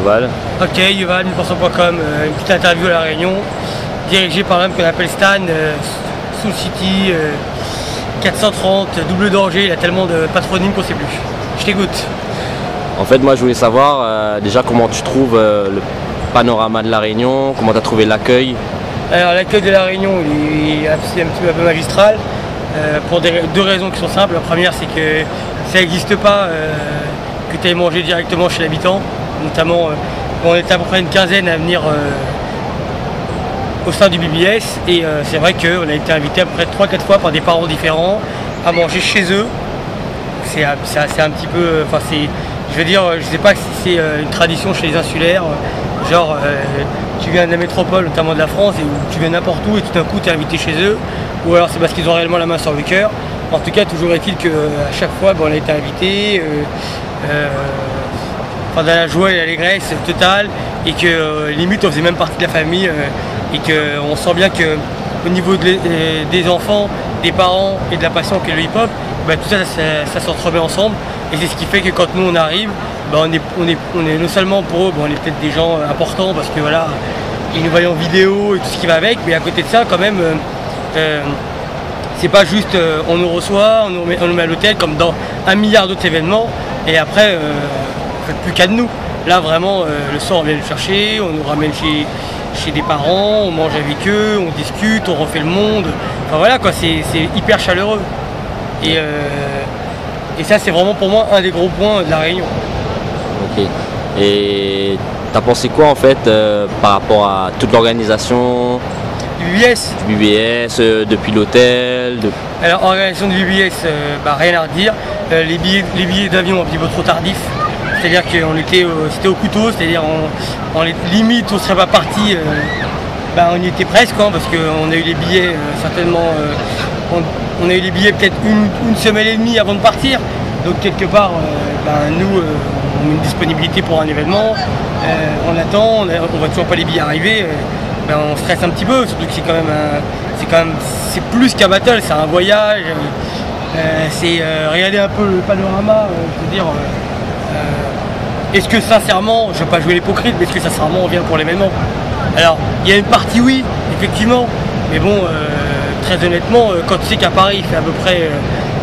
Yuval. Ok, Yuval, 1000%.com, une petite interview à La Réunion, dirigée par l'homme qu'on appelle Stan, Soul City, 430, double danger, il y a tellement de patronymes qu'on ne sait plus. Je t'écoute. En fait, moi je voulais savoir déjà comment tu trouves le panorama de La Réunion, comment tu as trouvé l'accueil. Alors l'accueil de La Réunion, il est un petit peu magistral, pour deux raisons qui sont simples. La première, c'est que ça n'existe pas que tu ailles manger directement chez l'habitant. Notamment, on était à peu près une quinzaine à venir au sein du BBS, et c'est vrai qu'on a été invité à peu près 3-4 fois par des parents différents à manger chez eux. C'est un petit peu, enfin je veux dire, je sais pas si c'est une tradition chez les insulaires, genre tu viens de la métropole, notamment de la France, et où tu viens n'importe où et tout d'un coup tu es invité chez eux, ou alors c'est parce qu'ils ont réellement la main sur le cœur. En tout cas, toujours est-il qu'à chaque fois, on a été invité dans la joie et l'allégresse totale, et que limite on faisait même partie de la famille, et qu'on sent bien qu'au niveau des enfants, des parents et de la passion qu'est le hip-hop, tout ça s'entremet ensemble, et c'est ce qui fait que quand nous on arrive, on est non seulement pour eux, on est peut-être des gens importants parce que voilà, ils nous voient en vidéo et tout ce qui va avec, mais à côté de ça quand même, c'est pas juste on nous reçoit, on nous met à l'hôtel comme dans 1 milliard d'autres événements, et après on fait plus qu'à de nous. Là vraiment le soir on vient le chercher, on nous ramène chez des parents, on mange avec eux, on discute, on refait le monde, enfin voilà quoi, c'est hyper chaleureux. Et ça c'est vraiment pour moi un des gros points de La Réunion. Ok. Et t'as pensé quoi en fait par rapport à toute l'organisation Du BBS depuis l'hôtel Alors organisation du BBS, rien à redire. Les billets d'avion un petit peu trop tardifs. C'est-à-dire qu'on était c'était au couteau, c'est-à-dire limite on serait pas parti, on y était presque, parce qu'on a eu les billets certainement, on a eu les billets peut-être une semaine et demie avant de partir. Donc quelque part, nous on a une disponibilité pour un événement, on attend, on voit toujours pas les billets arriver, on stresse un petit peu, surtout que c'est plus qu'un battle, c'est un voyage, c'est regarder un peu le panorama, je veux dire. Est-ce que sincèrement, je ne veux pas jouer l'hypocrite, mais est-ce que sincèrement on vient pour l'événement? Alors, il y a une partie oui, effectivement, mais bon, très honnêtement, quand tu sais qu'à Paris il fait à peu près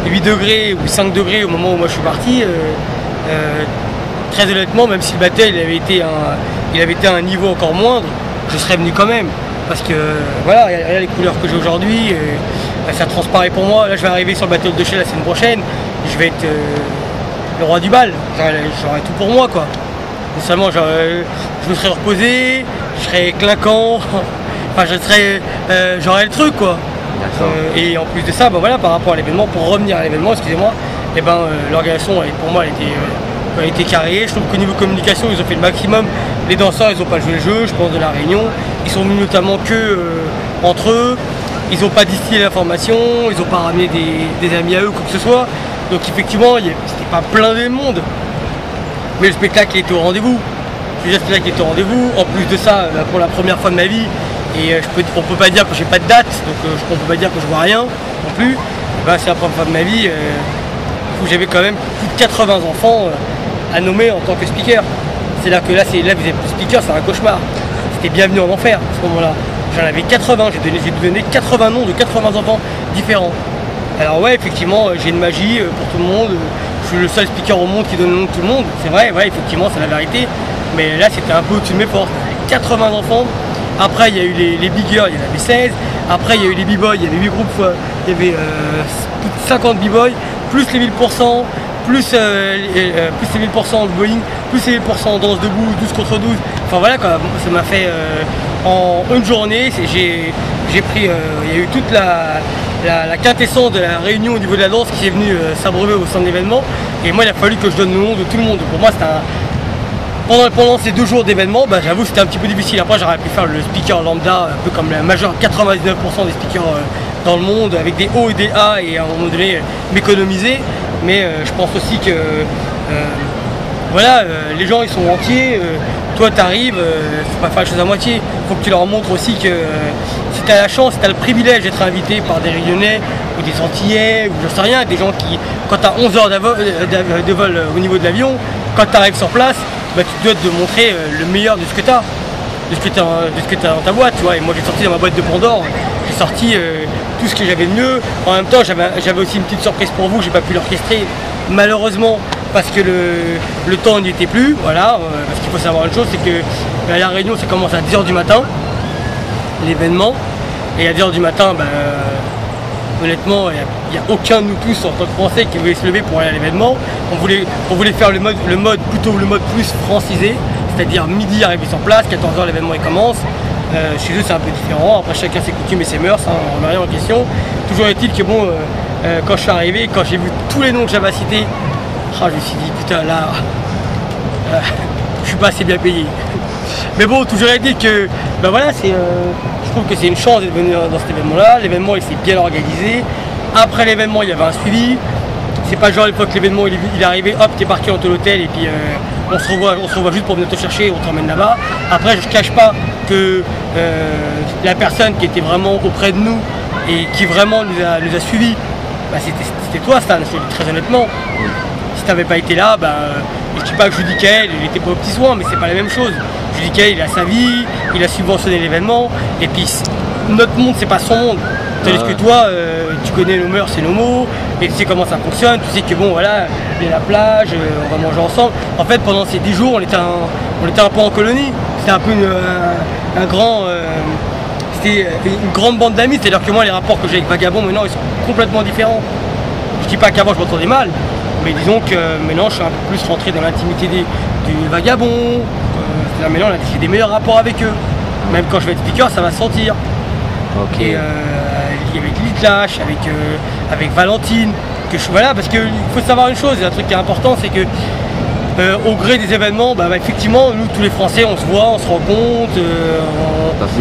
8 degrés ou 5 degrés au moment où moi je suis parti, très honnêtement, même si le battle il avait été à un niveau encore moindre, je serais venu quand même. Parce que voilà, regarde les couleurs que j'ai aujourd'hui, ça transparaît pour moi. Là je vais arriver sur le battle de Shell la semaine prochaine, je vais être le roi du bal, j'aurais tout pour moi quoi. Non seulement je me serais reposé, je serais clinquant, enfin j'aurais le truc quoi. Et en plus de ça, voilà, par rapport à l'événement, pour revenir à l'événement, excusez-moi, l'organisation pour moi elle a été carrée. Je trouve qu'au niveau communication ils ont fait le maximum. Les danseurs ils n'ont pas joué le jeu, je pense, de La Réunion. Ils sont venus notamment que entre eux, ils n'ont pas distillé l'information, ils n'ont pas ramené des amis à eux ou quoi que ce soit. Donc effectivement, c'était pas plein de monde, mais le spectacle était au rendez-vous. Je veux dire, le spectacle était au rendez-vous. En plus de ça, pour la première fois de ma vie, et on peut pas dire que j'ai pas de date, donc on peut pas dire que je vois rien non plus. C'est la première fois de ma vie où j'avais quand même plus de 80 enfants à nommer en tant que speaker. C'est-à-dire que là, vous êtes speaker, c'est un cauchemar. C'était bienvenue en enfer à ce moment-là. J'en avais 80, j'ai donné 80 noms de 80 enfants différents. Alors ouais, effectivement, j'ai une magie pour tout le monde, je suis le seul speaker au monde qui donne le nom de tout le monde, c'est vrai, ouais, effectivement, c'est la vérité, mais là c'était un peu au-dessus de mes forces. 80 enfants, après il y a eu les biggers, il y en avait 16, après il y a eu les b-boys, il y avait 8 groupes, il y avait plus de 50 b-boys, plus les 1000%, plus les 1000% en bowling, plus les 1000% en danse debout, 12 contre 12, enfin voilà quoi, ça m'a fait en une journée, j'ai pris, il y a eu toute la quintessence de La Réunion au niveau de la danse qui est venue s'abreuver au sein de l'événement, et moi il a fallu que je donne le nom de tout le monde. Pour moi c'était pendant ces 2 jours d'événement, j'avoue c'était un petit peu difficile. Après j'aurais pu faire le speaker lambda, un peu comme la majeure 99% des speakers dans le monde, avec des hauts et des A, et à un moment donné m'économiser, mais je pense aussi que voilà, les gens ils sont entiers, toi t'arrives, faut pas faire les choses à moitié, faut que tu leur montres aussi que si tu as la chance, si tu as le privilège d'être invité par des Réunionnais ou des Antillais, ou je sais rien, des gens qui, quand tu as 11 heures de vol au niveau de l'avion, quand tu arrives sur place, bah, tu dois te montrer le meilleur de ce que tu as. De ce que tu as dans ta boîte, tu vois. Et moi j'ai sorti dans ma boîte de Pandore, j'ai sorti tout ce que j'avais de mieux. En même temps, j'avais aussi une petite surprise pour vous, j'ai pas pu l'orchestrer malheureusement parce que le temps n'y était plus. Voilà, parce qu'il faut savoir une chose, c'est que à La Réunion ça commence à 10 h du matin, l'événement. Et à 10 h du matin, bah, honnêtement, il n'y a aucun de nous tous en tant que Français qui voulait se lever pour aller à l'événement. On voulait faire le mode plus francisé. C'est-à-dire midi arrivé sur place, 14 h l'événement il commence. Chez eux c'est un peu différent, après chacun ses coutumes et ses mœurs, hein, on n'a rien en question. Toujours est-il que bon, quand je suis arrivé, quand j'ai vu tous les noms que j'avais cités, je me suis dit putain là, je suis pas assez bien payé. Mais bon, toujours est-il que, ben voilà, je trouve que c'est une chance d'être venu dans cet événement-là. L'événement il s'est bien organisé. Après l'événement il y avait un suivi. C'est pas genre une fois que l'événement il est arrivé, hop, t'es parti dans l'hôtel et puis on se revoit juste pour venir te chercher, on t'emmène là-bas. Après, je cache pas que la personne qui était vraiment auprès de nous et qui vraiment nous a suivis, bah, c'était toi, Stan, très honnêtement. Si t'avais pas été là, bah, je dis pas que Judicaël, il était pas aux petits soins, mais c'est pas la même chose. Judicaël, il a sa vie, il a subventionné l'événement, et puis notre monde, c'est pas son monde. Tandis que toi, tu connais nos mœurs et nos mots, et tu sais comment ça fonctionne, tu sais que bon voilà, il y a la plage, on va manger ensemble. En fait, pendant ces 10 jours, on était un peu en colonie. C'était un peu c'était une grande bande d'amis, c'est-à-dire que moi, les rapports que j'ai avec Vagabond, maintenant, ils sont complètement différents. Je dis pas qu'avant, je m'entendais mal, mais disons que maintenant, je suis un peu plus rentré dans l'intimité des Vagabonds. Maintenant, j'ai des meilleurs rapports avec eux. Même quand je vais être speaker, ça va se sentir. Ok. Et avec Litlash, avec Valentine, voilà, parce qu'il faut savoir une chose, un truc qui est important, c'est que au gré des événements, bah, effectivement, nous tous les Français, on se voit, on se rencontre,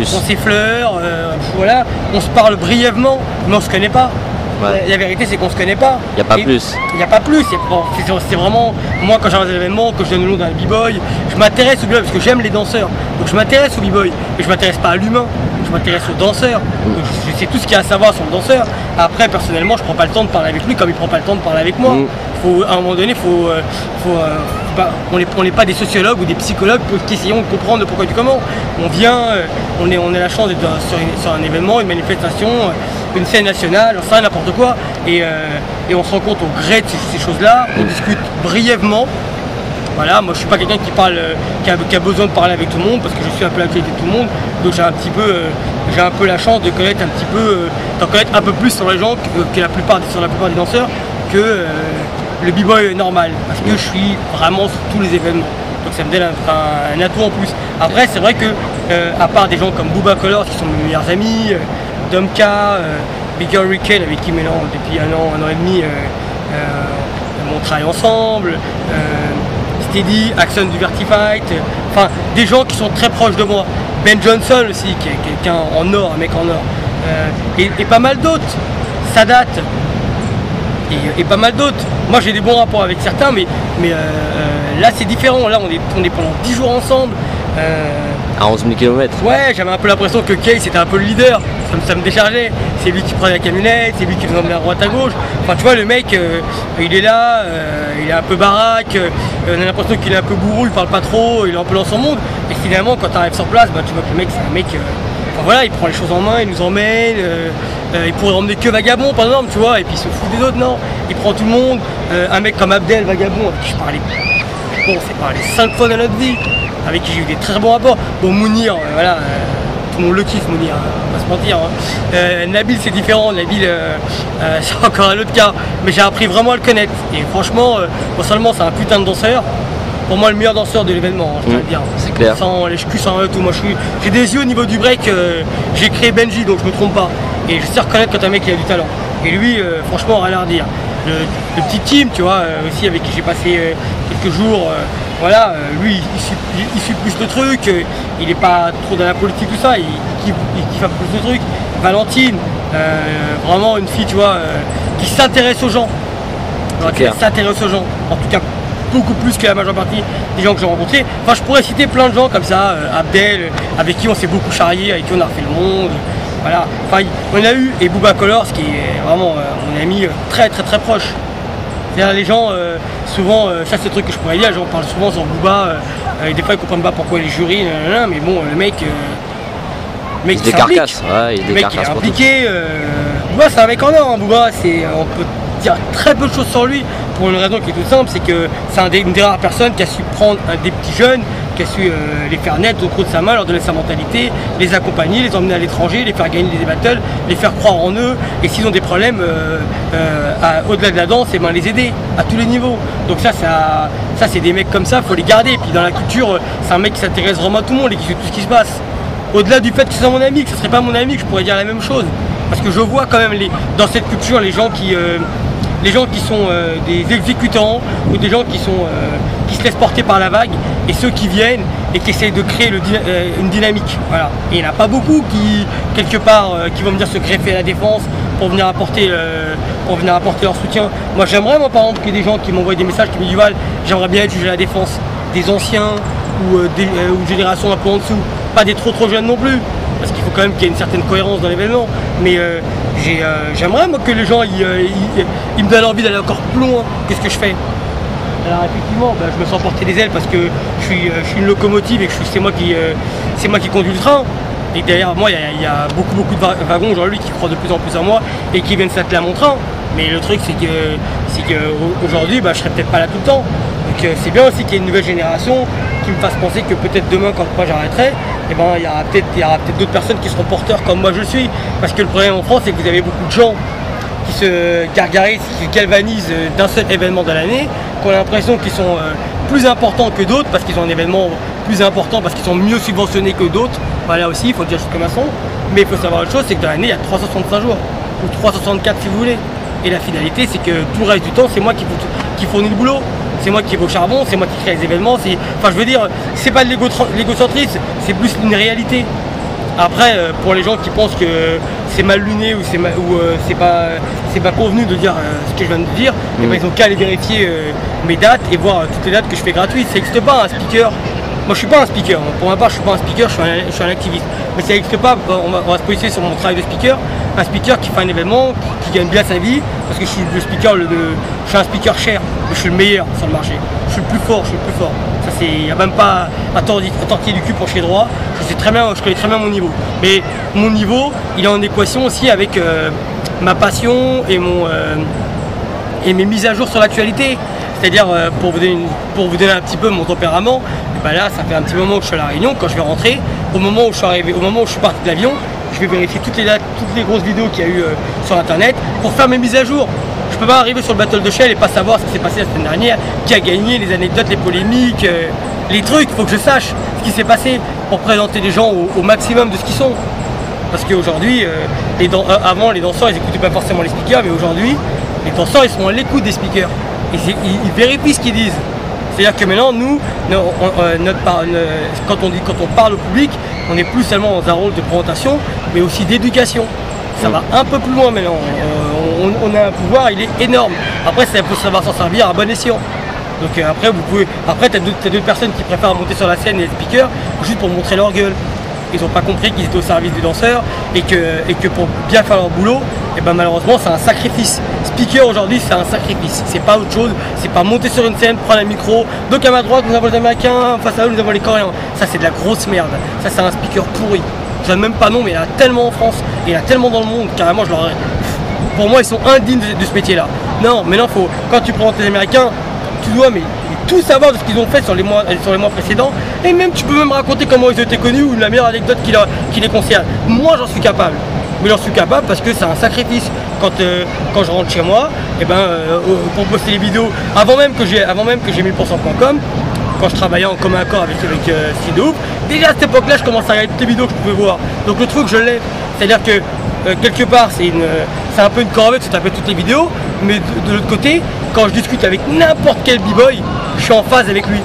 on s'effleure, voilà, on se parle brièvement, mais on se connaît pas. Ouais. La vérité, c'est qu'on se connaît pas. Il n'y a pas plus. Il n'y a pas plus. C'est vraiment, moi quand j'arrive à l'événement, que je donne le nom d'un b-boy, je m'intéresse au b-boy parce que j'aime les danseurs. Donc je m'intéresse au b-boy, mais je m'intéresse pas à l'humain. Je m'intéresse au danseur. Donc je sais tout ce qu'il y a à savoir sur le danseur. Après, personnellement, je prends pas le temps de parler avec lui comme il prend pas le temps de parler avec moi. À un moment donné, on n'est pas des sociologues ou des psychologues qui essayons de comprendre pourquoi du comment. On vient, on a la chance d'être sur un événement, une manifestation, une scène nationale, on sait n'importe quoi, et on se rend compte au gré de ces choses-là, on discute brièvement. Voilà, moi je suis pas quelqu'un qui a besoin de parler avec tout le monde parce que je suis un peu l'actualité de tout le monde, donc j'ai un peu la chance de connaître d'en connaître un peu plus sur les gens que la plupart des danseurs que le b-boy normal, parce que je suis vraiment sur tous les événements. Donc ça me donne un atout en plus. Après c'est vrai que à part des gens comme Booba Colors qui sont mes meilleurs amis, Domka, Bigger Rickell avec qui maintenant depuis un an et demi on travaille ensemble, Steady, Axon du Vertifight, enfin des gens qui sont très proches de moi. Ben Johnson aussi, qui est quelqu'un en or, un mec en or, et pas mal d'autres, Sadat, et pas mal d'autres. Moi j'ai des bons rapports avec certains, mais là c'est différent, là on est pendant 10 jours ensemble. À 11 000 km. Ouais, j'avais un peu l'impression que Kay c'était un peu le leader, ça me déchargeait. C'est lui qui prenait la camionnette, c'est lui qui nous emmenait à droite à gauche. Enfin tu vois, le mec il est là, il est un peu baraque, on a l'impression qu'il est un peu bourrou, il parle pas trop, il est un peu dans son monde. Et finalement quand tu arrives sur place, bah, tu vois que le mec c'est un mec, enfin, voilà, il prend les choses en main, il nous emmène, il pourrait emmener que Vagabond par exemple, tu vois, et puis il se fout des autres, non. Il prend tout le monde, un mec comme Abdel, Vagabond, avec qui je parlais, bon, on s'est parlé 5 fois dans notre vie, avec qui j'ai eu des très bons rapports. Bon, Mounir, voilà, tout le monde le kiffe, Mounir, on va se mentir. Hein. Nabil, c'est différent, Nabil, c'est encore un autre cas, mais j'ai appris vraiment à le connaître. Et franchement, non seulement c'est un putain de danseur, pour moi le meilleur danseur de l'événement, hein, je tiens à le dire. C'est clair. Sans les culs, sans tout, moi j'ai des yeux au niveau du break, j'ai créé Benji, donc je me trompe pas. Et je sais reconnaître quand un mec il a du talent. Et lui, franchement, rien à redire. Le petit Tim, tu vois, aussi avec qui j'ai passé quelques jours, voilà, lui il suit plus le truc, il est pas trop dans la politique, tout ça, il kiffe un peu plus le truc. Valentine, vraiment une fille, tu vois, qui s'intéresse aux gens. Qui s'intéresse aux gens, en tout cas beaucoup plus que la majeure partie des gens que j'ai rencontrés. Enfin, je pourrais citer plein de gens comme ça, Abdel, avec qui on s'est beaucoup charrié, avec qui on a refait le monde. Voilà, enfin, on a eu, et Booba Colors qui est vraiment mon ami très très très proche. C'est-à-dire les gens, souvent, ça c'est le truc que je pourrais dire, les gens parlent souvent sur Booba, des fois ils comprennent pas pourquoi les jurys, mais bon, le mec il se décarcasse, ouais, il est impliqué. Booba c'est un mec en or, hein. Booba, on peut dire très peu de choses sur lui pour une raison qui est toute simple, c'est que c'est une des rares personnes qui a su prendre des petits jeunes, qui a su les faire naître au creux de sa main, leur donner sa mentalité, les accompagner, les emmener à l'étranger, les faire gagner des battles, les faire croire en eux, et s'ils ont des problèmes au-delà de la danse, et ben les aider à tous les niveaux. Donc ça c'est des mecs comme ça, faut les garder. Et puis dans la culture, c'est un mec qui s'intéresse vraiment à tout le monde et qui sait tout ce qui se passe. Au-delà du fait que c'est mon ami, que ce serait pas mon ami, que je pourrais dire la même chose. Parce que je vois quand même dans cette culture les gens qui sont des exécutants ou des gens qui se laissent porter par la vague, et ceux qui viennent et qui essayent de créer une dynamique. Voilà. Et il n'y en a pas beaucoup qui, quelque part, qui vont venir se greffer à la défense pour venir apporter leur soutien. Moi j'aimerais, par exemple, qu'il y ait des gens qui m'envoient des messages qui me disent Val, j'aimerais bien être jugé à la défense des anciens ou générations un peu en dessous, pas des trop jeunes non plus, parce qu'il faut quand même qu'il y ait une certaine cohérence dans l'événement. Mais j'aimerais moi que les gens ils me donnent envie d'aller encore plus loin que ce que je fais. Alors effectivement, je me sens porter des ailes parce que je suis une locomotive et que c'est moi qui conduis le train. Et derrière moi, il y a beaucoup de wagons aujourd'hui qui croient de plus en plus en moi et qui viennent s'atteler à mon train. Mais le truc, c'est qu'aujourd'hui, je serai peut-être pas là tout le temps. Donc c'est bien aussi qu'il y ait une nouvelle génération qui me fasse penser que peut-être demain, quand moi j'arrêterai, il y aura peut-être d'autres personnes qui seront porteurs comme moi je suis. Parce que le problème en France, c'est que vous avez beaucoup de gens qui se gargarisent, qui se galvanisent d'un seul événement de l'année, qui ont l'impression qu'ils sont plus importants que d'autres, parce qu'ils ont un événement plus important, parce qu'ils sont mieux subventionnés que d'autres. Voilà aussi, il faut dire juste comme un son. Mais il faut savoir une chose, c'est que dans l'année, il y a 365 jours, ou 364 si vous voulez. Et la finalité, c'est que tout le reste du temps, c'est moi qui fournis le boulot. C'est moi qui vais au charbon, c'est moi qui crée les événements. Enfin, je veux dire, c'est pas de l'égocentrisme, c'est plus une réalité. Après, pour les gens qui pensent que c'est mal luné ou c'est pas convenu de dire ce que je viens de dire, ils ont qu'à aller vérifier mes dates et voir toutes les dates que je fais gratuites. Ça n'existe pas un speaker. Moi je suis pas un speaker, pour ma part je suis pas un speaker, je suis un activiste. Mais ça n'existe pas, on va se positionner sur mon travail de speaker. Un speaker qui fait un événement, qui gagne bien sa vie, parce que je suis le speaker, je suis un speaker cher, mais je suis le meilleur sur le marché. Je suis le plus fort, Ça c'est, il n'y a même pas à tortiller du cul pour chier droit. Je connais très bien mon niveau. Mais mon niveau, il est en équation aussi avec ma passion et mes mises à jour sur l'actualité. C'est-à-dire, pour vous donner un petit peu mon tempérament, là, ça fait un petit moment que je suis à La Réunion. Quand je vais rentrer, au moment où je suis parti de l'avion, je vais vérifier toutes les dates, toutes les grosses vidéos qu'il y a eu sur internet pour faire mes mises à jour. Je peux pas arriver sur le Battle de Shell et pas savoir ce qui s'est passé la semaine dernière, qui a gagné, les anecdotes, les polémiques, les trucs. Il faut que je sache ce qui s'est passé pour présenter les gens au maximum de ce qu'ils sont. Parce qu'aujourd'hui, avant les danseurs ils n'écoutaient pas forcément les speakers, mais aujourd'hui les danseurs ils sont à l'écoute des speakers. Et ils vérifient ce qu'ils disent. C'est-à-dire que maintenant, nous, quand on parle au public, on n'est plus seulement dans un rôle de présentation, mais aussi d'éducation. Ça va un peu plus loin maintenant. On a un pouvoir, il est énorme. Après, il faut savoir s'en servir à bon escient. Donc après, tu as d'autres personnes qui préfèrent monter sur la scène et les speakers juste pour montrer leur gueule. Ils n'ont pas compris qu'ils étaient au service des danseurs et que pour bien faire leur boulot, malheureusement c'est un sacrifice. Speaker aujourd'hui c'est un sacrifice, c'est pas autre chose, c'est pas monter sur une scène, prendre un micro, donc à ma droite nous avons les Américains, face à eux nous avons les Coréens. Ça c'est de la grosse merde, ça c'est un speaker pourri. Je donne même pas nom, mais il y en a tellement en France, et il y en a tellement dans le monde, carrément pour moi ils sont indignes de ce métier là. Non, mais non, quand tu présentes les Américains, tu dois tout savoir de ce qu'ils ont fait sur les mois précédents, et même tu peux même raconter comment ils ont été connus ou la meilleure anecdote qui les concerne. Moi j'en suis capable, mais j'en suis capable parce que c'est un sacrifice. Quand je rentre chez moi, pour poster les vidéos, avant même que j'ai 1000%.com, quand je travaillais en commun accord avec Sido, déjà à cette époque là je commençais à regarder toutes les vidéos que je pouvais voir. Donc le truc je l'ai, c'est-à-dire que quelque part c'est un peu une corvée de se taper toutes les vidéos, mais de l'autre côté, quand je discute avec n'importe quel b-boy, je suis en phase avec lui.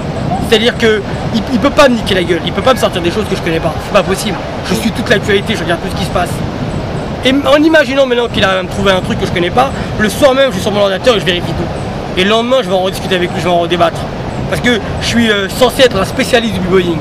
C'est-à-dire qu'il peut pas me niquer la gueule, il peut pas me sortir des choses que je connais pas, c'est pas possible. Je suis toute l'actualité, je regarde tout ce qui se passe. Et en imaginant maintenant qu'il a trouvé un truc que je connais pas, le soir même je suis sur mon ordinateur et je vérifie tout. Et le lendemain je vais en rediscuter avec lui, je vais en redébattre. Parce que je suis censé être un spécialiste du b-boying.